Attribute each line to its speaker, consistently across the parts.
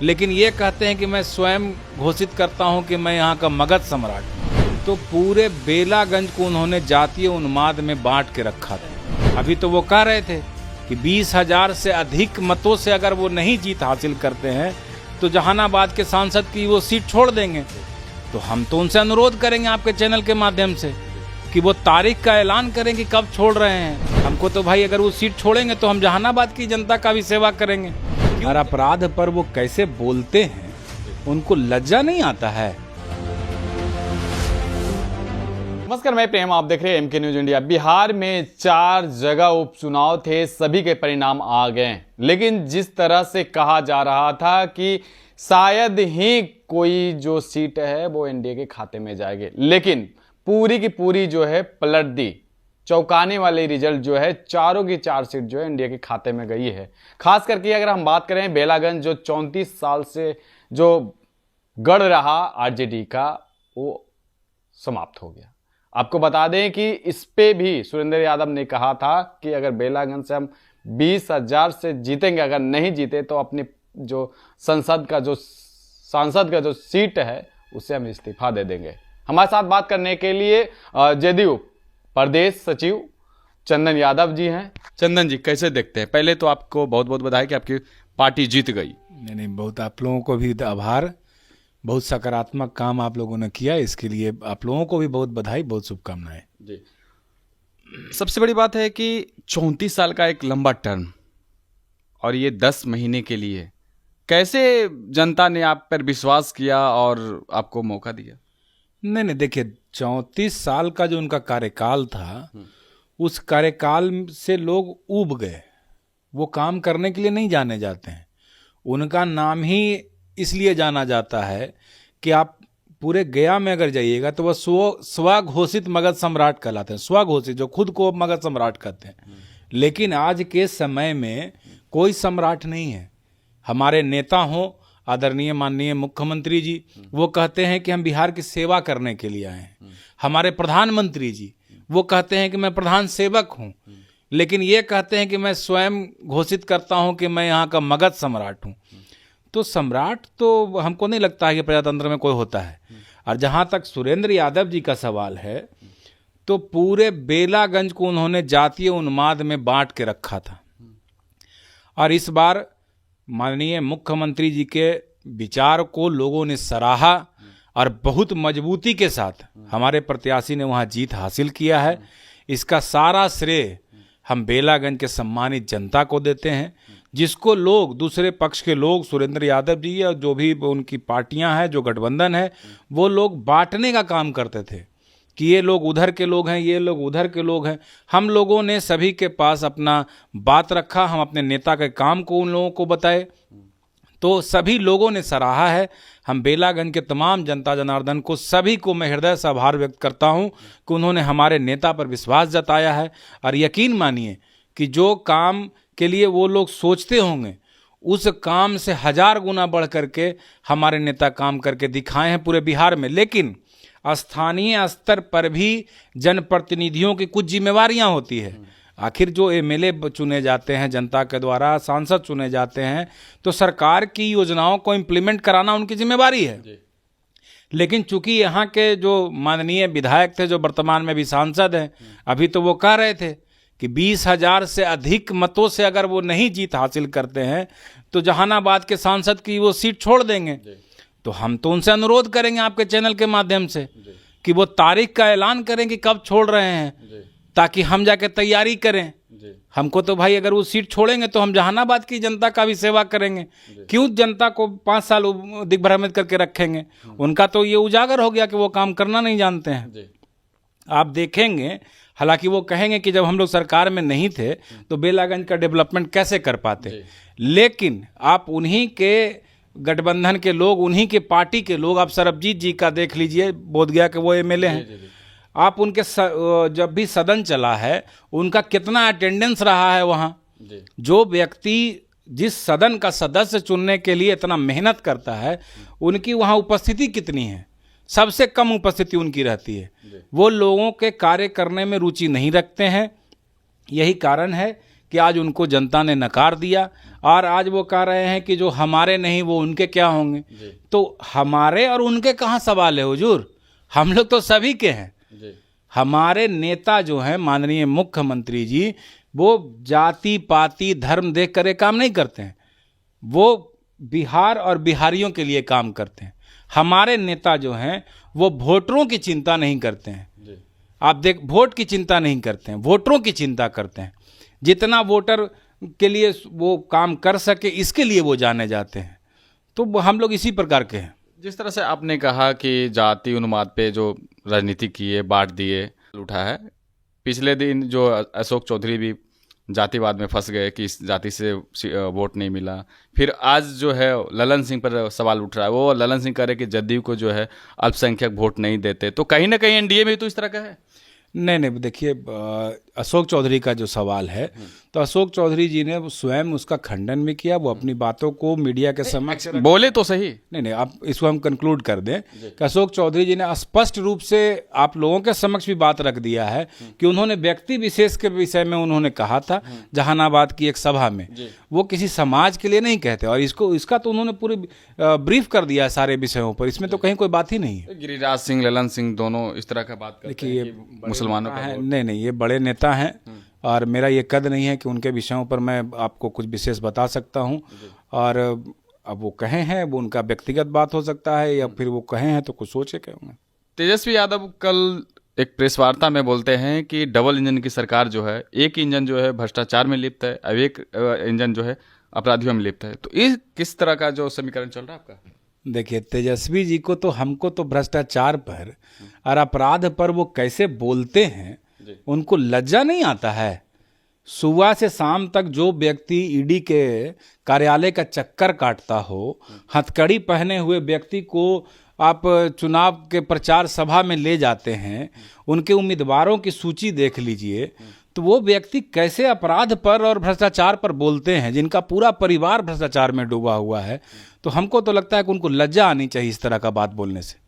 Speaker 1: लेकिन ये कहते हैं कि मैं स्वयं घोषित करता हूं कि मैं यहाँ का मगध सम्राट हूं। तो पूरे बेलागंज को उन्होंने जातीय उन्माद में बांट के रखा था। अभी तो वो कह रहे थे कि 20,000 से अधिक मतों से अगर वो नहीं जीत हासिल करते हैं तो जहानाबाद के सांसद की वो सीट छोड़ देंगे। तो हम तो उनसे अनुरोध करेंगे आपके चैनल के माध्यम से कि वो तारीख का ऐलान करें कि कब छोड़ रहे हैं। हमको तो भाई अगर वो सीट छोड़ेंगे तो हम जहानाबाद की जनता का भी सेवा करेंगे। और अपराध पर वो कैसे बोलते हैं, उनको लज्जा नहीं आता है।
Speaker 2: नमस्कार, मैं प्रेम, आप देख रहे हैं एमके न्यूज इंडिया। बिहार में 4 जगह उपचुनाव थे, सभी के परिणाम आ गए। लेकिन जिस तरह से कहा जा रहा था कि शायद ही कोई जो सीट है वो एनडीए के खाते में जाएगी, लेकिन पूरी की पूरी जो है पलट दी। चौंकाने वाले रिजल्ट जो है, चारों की 4 सीट जो है एनडीए के खाते में गई है। खास करके अगर हम बात करें बेलागंज, जो 34 साल से जो गढ़ रहा आरजेडी का, वो समाप्त हो गया। आपको बता दें कि इस पे भी सुरेंद्र यादव ने कहा था कि अगर बेलागंज से हम 20,000 से जीतेंगे, अगर नहीं जीते तो अपनी जो सांसद का जो सीट है उससे हम इस्तीफा दे देंगे। हमारे साथ बात करने के लिए जदयू प्रदेश सचिव चंदन यादव जी हैं। चंदन जी, कैसे देखते हैं? पहले तो आपको बहुत बहुत बधाई कि आपकी पार्टी जीत गई।
Speaker 1: नहीं, बहुत आप लोगों को भी आभार। बहुत सकारात्मक काम आप लोगों ने किया, इसके लिए आप लोगों को भी बहुत बधाई, बहुत शुभकामनाएं
Speaker 2: जी। सबसे बड़ी बात है कि 34 साल का एक लंबा टर्म और ये 10 महीने के लिए कैसे जनता ने आप पर विश्वास किया और आपको मौका दिया?
Speaker 1: नहीं, देखिए 34 साल का जो उनका कार्यकाल था, उस कार्यकाल से लोग ऊब गए। वो काम करने के लिए नहीं जाने जाते हैं। उनका नाम ही इसलिए जाना जाता है कि आप पूरे गया में अगर जाइएगा तो वह स्वघोषित मगध सम्राट कहलाते हैं। स्वघोषित, जो खुद को मगध सम्राट कहते हैं। लेकिन आज के समय में कोई सम्राट नहीं है। हमारे नेता हों, आदरणीय माननीय मुख्यमंत्री जी, वो कहते हैं कि हम बिहार की सेवा करने के लिए आए हैं। हमारे प्रधानमंत्री जी, वो कहते हैं कि मैं प्रधान सेवक हूं। लेकिन ये कहते हैं कि मैं स्वयं घोषित करता हूं कि मैं यहाँ का मगध सम्राट हूं। तो सम्राट तो हमको नहीं लगता है कि प्रजातंत्र में कोई होता है। और जहां तक सुरेंद्र यादव जी का सवाल है, तो पूरे बेलागंज को उन्होंने जातीय उन्माद में बांट के रखा था। और इस बार माननीय मुख्यमंत्री जी के विचार को लोगों ने सराहा और बहुत मजबूती के साथ हमारे प्रत्याशी ने वहां जीत हासिल किया है। इसका सारा श्रेय हम बेलागंज के सम्मानित जनता को देते हैं, जिसको लोग, दूसरे पक्ष के लोग, सुरेंद्र यादव जी और जो भी उनकी पार्टियां हैं, जो गठबंधन है, वो लोग बांटने का काम करते थे कि ये लोग उधर के लोग हैं, ये लोग उधर के लोग हैं। हम लोगों ने सभी के पास अपना बात रखा, हम अपने नेता के काम को उन लोगों को बताए, तो सभी लोगों ने सराहा है। हम बेलागंज के तमाम जनता जनार्दन को, सभी को मैं हृदय से आभार व्यक्त करता हूं कि उन्होंने हमारे नेता पर विश्वास जताया है। और यकीन मानिए कि जो काम के लिए वो लोग सोचते होंगे, उस काम से 1000 गुना बढ़ करके हमारे नेता काम करके दिखाए हैं पूरे बिहार में। लेकिन स्थानीय स्तर पर भी जनप्रतिनिधियों की कुछ जिम्मेवारियां होती है। आखिर जो एमएलए चुने जाते हैं जनता के द्वारा, सांसद चुने जाते हैं, तो सरकार की योजनाओं को इम्प्लीमेंट कराना उनकी जिम्मेवारी है। लेकिन चूंकि यहाँ के जो माननीय विधायक थे, जो वर्तमान में भी सांसद हैं, अभी तो वो कह रहे थे कि 20,000 से अधिक मतों से अगर वो नहीं जीत हासिल करते हैं तो जहानाबाद के सांसद की वो सीट छोड़ देंगे। तो हम तो उनसे अनुरोध करेंगे आपके चैनल के माध्यम से कि वो तारीख का ऐलान करें कि कब छोड़ रहे हैं, ताकि हम जाके तैयारी करें। हमको तो भाई अगर वो सीट छोड़ेंगे तो हम जहानाबाद की जनता का भी सेवा करेंगे। क्यों जनता को 5 साल दिग्भ्रमित करके रखेंगे? उनका तो ये उजागर हो गया कि वो काम करना नहीं जानते हैं। आप देखेंगे, हालांकि वो कहेंगे कि जब हम लोग सरकार में नहीं थे तो बेलागंज का डेवलपमेंट कैसे कर पाते। लेकिन आप उन्हीं के गठबंधन के लोग, उन्हीं के पार्टी के लोग, आप सरबजीत जी का देख लीजिए, बोधगया के वो एमएलए हैं। आप उनके जब भी सदन चला है, उनका कितना अटेंडेंस रहा है वहाँ। जो व्यक्ति जिस सदन का सदस्य चुनने के लिए इतना मेहनत करता है, उनकी वहाँ उपस्थिति कितनी है? सबसे कम उपस्थिति उनकी रहती है। वो लोगों के कार्य करने में रुचि नहीं रखते हैं। यही कारण है कि आज उनको जनता ने नकार दिया और आज वो कह रहे हैं कि जो हमारे नहीं वो उनके क्या होंगे। तो हमारे और उनके कहाँ सवाल है हुजूर, हम लोग तो सभी के हैं। हमारे नेता जो हैं माननीय मुख्यमंत्री जी, वो जाति पाति धर्म देख कर ये काम नहीं करते हैं, वो बिहार और बिहारियों के लिए काम करते हैं। हमारे नेता जो हैं वो वोटरों की चिंता नहीं करते हैं। आप देख, वोट की चिंता नहीं करते हैं, वोटरों की चिंता करते हैं। जितना वोटर के लिए वो काम कर सके इसके लिए वो जाने जाते हैं। तो हम लोग इसी प्रकार के हैं।
Speaker 2: जिस तरह से आपने कहा कि जाति उन्माद पे जो राजनीति किए, बांट दिए, उठा है, पिछले दिन जो अशोक चौधरी भी जातिवाद में फंस गए कि इस जाति से वोट नहीं मिला। फिर आज जो है ललन सिंह पर सवाल उठ रहा है, वो ललन सिंह कह रहे कि जदयू को जो है अल्पसंख्यक वोट नहीं देते। तो कहीं ना कहीं एनडीए में तो इस तरह का है।
Speaker 1: नहीं, देखिए, अशोक चौधरी का जो सवाल है, तो अशोक चौधरी जी ने स्वयं उसका खंडन भी किया। वो अपनी बातों को मीडिया के समक्ष
Speaker 2: बोले तो सही।
Speaker 1: नहीं, आप इसको हम कंक्लूड कर दें कि अशोक चौधरी जी ने स्पष्ट रूप से आप लोगों के समक्ष भी बात रख दिया है कि उन्होंने व्यक्ति विशेष के विषय में उन्होंने कहा था जहानाबाद की एक सभा में, वो किसी समाज के लिए नहीं कहते। और इसका तो उन्होंने पूरी ब्रीफ कर दिया है सारे विषयों पर, इसमें तो कहीं कोई बात ही नहीं है।
Speaker 2: गिरिराज सिंह, ललन सिंह दोनों इस तरह का बात करते हैं कि मुसलमानों का
Speaker 1: है। नहीं, ये बड़े नेता हैं और मेरा ये कद नहीं है कि उनके विषयों पर मैं आपको कुछ विशेष बता सकता हूं। और अब वो कहे हैं, वो उनका व्यक्तिगत बात हो सकता है, या फिर वो कहे हैं तो कुछ सोचे के होंगे।
Speaker 2: तेजस्वी यादव कल एक प्रेस वार्ता में बोलते हैं कि डबल इंजन की सरकार जो है, एक इंजन जो है भ्रष्टाचार में लिप्त है, अब एक इंजन जो है अपराधियों में लिप्त है। तो इस किस तरह का जो समीकरण चल रहा है आपका?
Speaker 1: देखिए, तेजस्वी जी को तो, हमको तो भ्रष्टाचार पर और अपराध पर वो कैसे बोलते हैं, उनको लज्जा नहीं आता है? सुबह से शाम तक जो व्यक्ति ईडी के कार्यालय का चक्कर काटता हो, हथकड़ी पहने हुए व्यक्ति को आप चुनाव के प्रचार सभा में ले जाते हैं, उनके उम्मीदवारों की सूची देख लीजिए, तो वो व्यक्ति कैसे अपराध पर और भ्रष्टाचार पर बोलते हैं, जिनका पूरा परिवार भ्रष्टाचार में डूबा हुआ है। तो हमको तो लगता है कि उनको लज्जा आनी चाहिए इस तरह का बात बोलने से।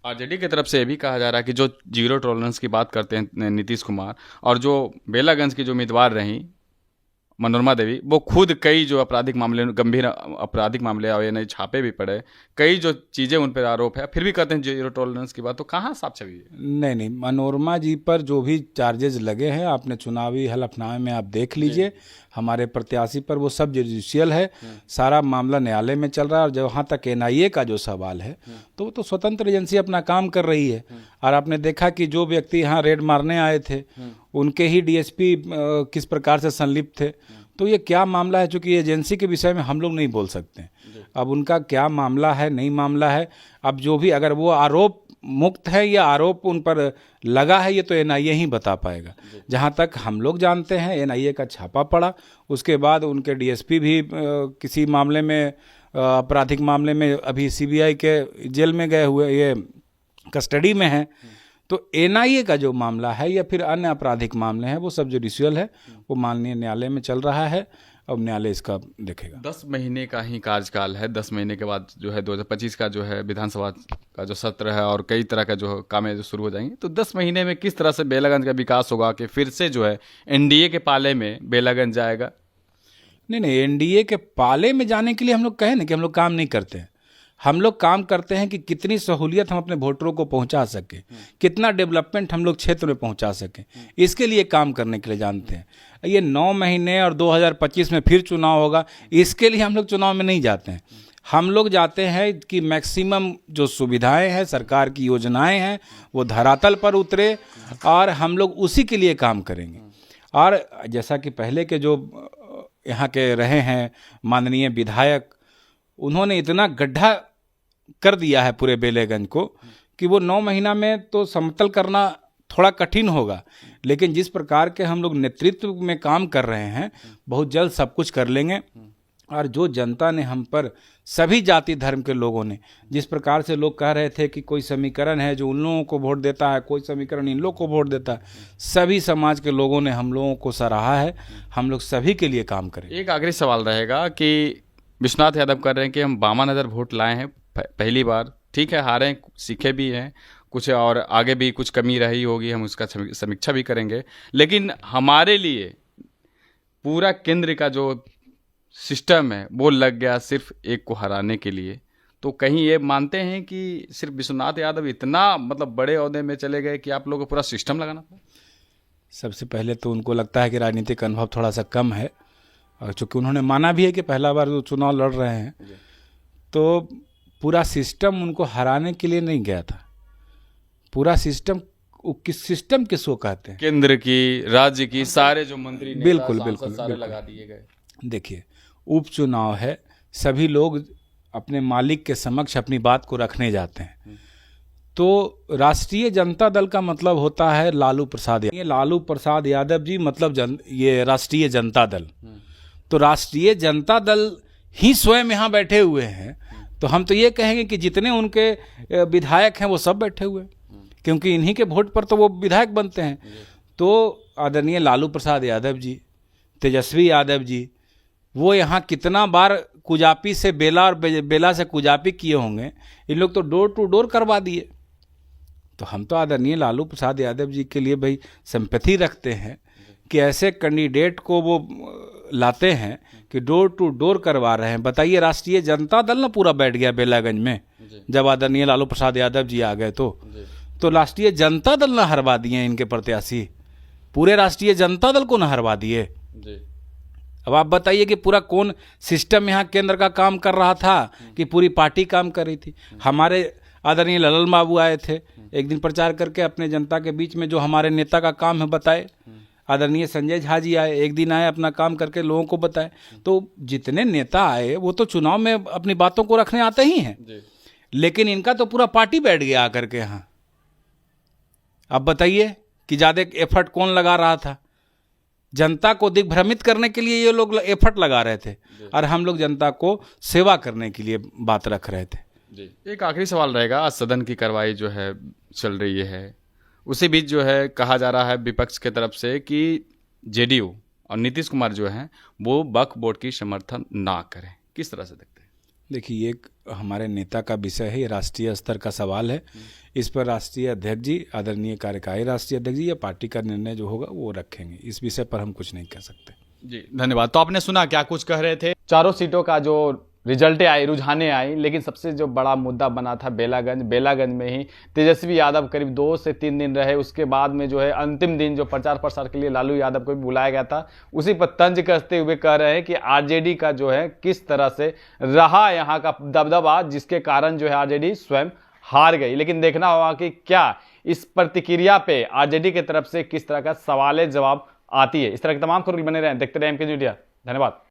Speaker 2: आरजेडी की तरफ से ये भी कहा जा रहा है कि जो जीरो टॉलरेंस की बात करते हैं नीतीश कुमार, और जो बेलागंज की जो उम्मीदवार रहीं मनोरमा देवी, वो खुद कई जो आपराधिक मामले, गंभीर आपराधिक मामले आए, नए छापे भी पड़े, कई जो चीज़ें उन पर आरोप है, फिर भी कहते हैं जीरो टॉलरेंस की बात। तो कहाँ साफ छवि है?
Speaker 1: नहीं, मनोरमा जी पर जो भी चार्जेस लगे हैं, आपने चुनावी हलफनामे में आप देख लीजिए, हमारे प्रत्याशी पर वो सब जुडिशियल है, सारा मामला न्यायालय में चल रहा है। और जहाँ तक एनआईए का जो सवाल है, तो वो तो स्वतंत्र एजेंसी अपना काम कर रही है। और आपने देखा कि जो व्यक्ति यहाँ रेड मारने आए थे, उनके ही डीएसपी किस प्रकार से संलिप्त थे। तो ये क्या मामला है, चूंकि एजेंसी के विषय में हम लोग नहीं बोल सकते। अब उनका क्या मामला है, नहीं मामला है, अब जो भी, अगर वो आरोप मुक्त है या आरोप उन पर लगा है, ये तो एनआईए ही बता पाएगा। जहाँ तक हम लोग जानते हैं, एनआईए का छापा पड़ा, उसके बाद उनके डीएसपी भी किसी मामले में, आपराधिक मामले में अभी सीबीआई के जेल में गए हुए, ये कस्टडी में है। तो एनआईए का जो मामला है या फिर अन्य आपराधिक मामले हैं, वो सब जुडिशियल है, वो माननीय न्यायालय में चल रहा है। अब न्यायालय इसका देखेगा।
Speaker 2: 10 महीने का ही कार्यकाल है। 10 महीने के बाद जो है 2025 का जो है विधानसभा का जो सत्र है, और कई तरह का जो काम है जो शुरू हो जाएंगे। तो 10 महीने में किस तरह से बेलागंज का विकास होगा कि फिर से जो है एनडीए के पाले में बेलागंज जाएगा?
Speaker 1: नहीं, एनडीए के पाले में जाने के लिए हम लोग कहें ना कि हम लोग काम नहीं करते हैं। हम लोग काम करते हैं कि कितनी सहूलियत हम अपने वोटरों को पहुंचा सकें, कितना डेवलपमेंट हम लोग क्षेत्र में पहुंचा सकें, इसके लिए काम करने के लिए जानते हैं। ये 9 महीने और 2025 में फिर चुनाव होगा, इसके लिए हम लोग चुनाव में नहीं जाते हैं। हम लोग जाते हैं कि मैक्सिमम जो सुविधाएं हैं, सरकार की योजनाएं हैं, वो धरातल पर उतरे और हम लोग उसी के लिए काम करेंगे। और जैसा कि पहले के जो यहाँ के रहे हैं माननीय विधायक, उन्होंने इतना गड्ढा कर दिया है पूरे बेलेगंज को कि वो 9 महीना में तो समतल करना थोड़ा कठिन होगा, लेकिन जिस प्रकार के हम लोग नेतृत्व में काम कर रहे हैं, बहुत जल्द सब कुछ कर लेंगे। और जो जनता ने हम पर, सभी जाति धर्म के लोगों ने, जिस प्रकार से लोग कह रहे थे कि कोई समीकरण है जो उन लोगों को वोट देता है, कोई समीकरण इन लोगों को वोट देता है, सभी समाज के लोगों ने हम लोगों को सराहा है। हम लोग सभी के लिए काम करें।
Speaker 2: एक आखिरी सवाल रहेगा कि विश्वनाथ यादव कर रहे हैं कि हम 52,000 वोट लाए हैं पहली बार, ठीक है, हारे, सीखे भी हैं कुछ, और आगे भी कुछ कमी रही होगी, हम उसका समीक्षा भी करेंगे, लेकिन हमारे लिए पूरा केंद्र का जो सिस्टम है वो लग गया सिर्फ एक को हराने के लिए, तो कहीं ये मानते हैं कि सिर्फ विश्वनाथ यादव इतना मतलब बड़े ओहदे में चले गए कि आप लोगों को पूरा सिस्टम लगाना था?
Speaker 1: सबसे पहले तो उनको लगता है कि राजनीतिक अनुभव थोड़ा सा कम है, और चूंकि उन्होंने माना भी है कि पहला बार वो चुनाव लड़ रहे हैं, तो पूरा सिस्टम उनको हराने के लिए नहीं गया था। पूरा सिस्टम, किस सिस्टम किसको कहते हैं?
Speaker 2: केंद्र की, राज्य की, सारे जो मंत्री नेता,
Speaker 1: बिल्कुल,
Speaker 2: सांसद
Speaker 1: बिल्कुल,
Speaker 2: सारे
Speaker 1: बिल्कुल।
Speaker 2: लगा दिए गए।
Speaker 1: देखिए, उपचुनाव है, सभी लोग अपने मालिक के समक्ष अपनी बात को रखने जाते हैं। तो राष्ट्रीय जनता दल का मतलब होता है लालू प्रसाद यादव। ये लालू प्रसाद यादव जी मतलब ये राष्ट्रीय जनता दल। तो राष्ट्रीय जनता दल ही स्वयं यहाँ बैठे हुए हैं, तो हम तो ये कहेंगे कि जितने उनके विधायक हैं वो सब बैठे हुए हैं, क्योंकि इन्हीं के वोट पर तो वो विधायक बनते हैं। तो आदरणीय लालू प्रसाद यादव जी, तेजस्वी यादव जी, वो यहाँ कितना बार कुजापी से बेला और बेला से कुजापी किए होंगे, इन लोग तो डोर टू डोर करवा दिए। तो हम तो आदरणीय लालू प्रसाद यादव जी के लिए भाई सिंपैथी रखते हैं कि ऐसे कैंडिडेट को वो लाते हैं कि डोर टू डोर करवा रहे हैं। बताइए, राष्ट्रीय जनता दल ना पूरा बैठ गया बेलागंज में जब आदरणीय लालू प्रसाद यादव जी आ गए, तो राष्ट्रीय जनता दल ना हरवा दिए इनके प्रत्याशी, पूरे राष्ट्रीय जनता दल को ना हरवा दिए। अब आप बताइए कि पूरा कौन सिस्टम यहाँ केंद्र का काम कर रहा था कि पूरी पार्टी काम कर रही थी? हमारे आदरणीय ललन बाबू आए थे एक दिन प्रचार करके अपने जनता के बीच में, जो हमारे नेता का काम है बताए। आदरणीय संजय झा जी आए, एक दिन आए, अपना काम करके लोगों को बताए। तो जितने नेता आए वो तो चुनाव में अपनी बातों को रखने आते ही हैं, लेकिन इनका तो पूरा पार्टी बैठ गया आकर के यहाँ। अब बताइए कि ज़्यादा एफर्ट कौन लगा रहा था? जनता को दिग्भ्रमित करने के लिए ये लोग एफर्ट लगा रहे थे, और हम लोग जनता को सेवा करने के लिए बात रख रहे थे।
Speaker 2: जी, एक आखिरी सवाल रहेगा। आज सदन की कार्रवाई जो है चल रही है, उसी बीच जो है कहा जा रहा है विपक्ष के तरफ से कि जेडीयू और नीतीश कुमार जो हैं वो वक्फ बोर्ड की समर्थन ना करें। किस तरह से देखते हैं?
Speaker 1: देखिए, ये एक हमारे नेता का विषय है, ये राष्ट्रीय स्तर का सवाल है। इस पर राष्ट्रीय अध्यक्ष जी, आदरणीय कार्यकारी राष्ट्रीय अध्यक्ष जी या पार्टी का निर्णय जो होगा वो रखेंगे। इस विषय पर हम कुछ नहीं कह सकते।
Speaker 2: जी, धन्यवाद। तो आपने सुना क्या कुछ कह रहे थे। चारों सीटों का जो रिजल्टें आई, रुझाने आई, लेकिन सबसे जो बड़ा मुद्दा बना था बेलागंज में ही तेजस्वी यादव करीब 2 से 3 दिन रहे। उसके बाद में जो है अंतिम दिन जो प्रचार प्रसार के लिए लालू यादव को भी बुलाया गया था, उसी पर तंज कसते हुए कह रहे हैं कि आरजेडी का जो है किस तरह से रहा यहाँ का दबदबा, जिसके कारण जो है आरजेडी स्वयं हार गई। लेकिन देखना होगा कि क्या इस प्रतिक्रिया पे आरजेडी की तरफ से किस तरह का सवाल जवाब आती है। इस तरह के तमाम खबरें बने रहें, देखते रहें एमके न्यूज़ इंडिया। धन्यवाद।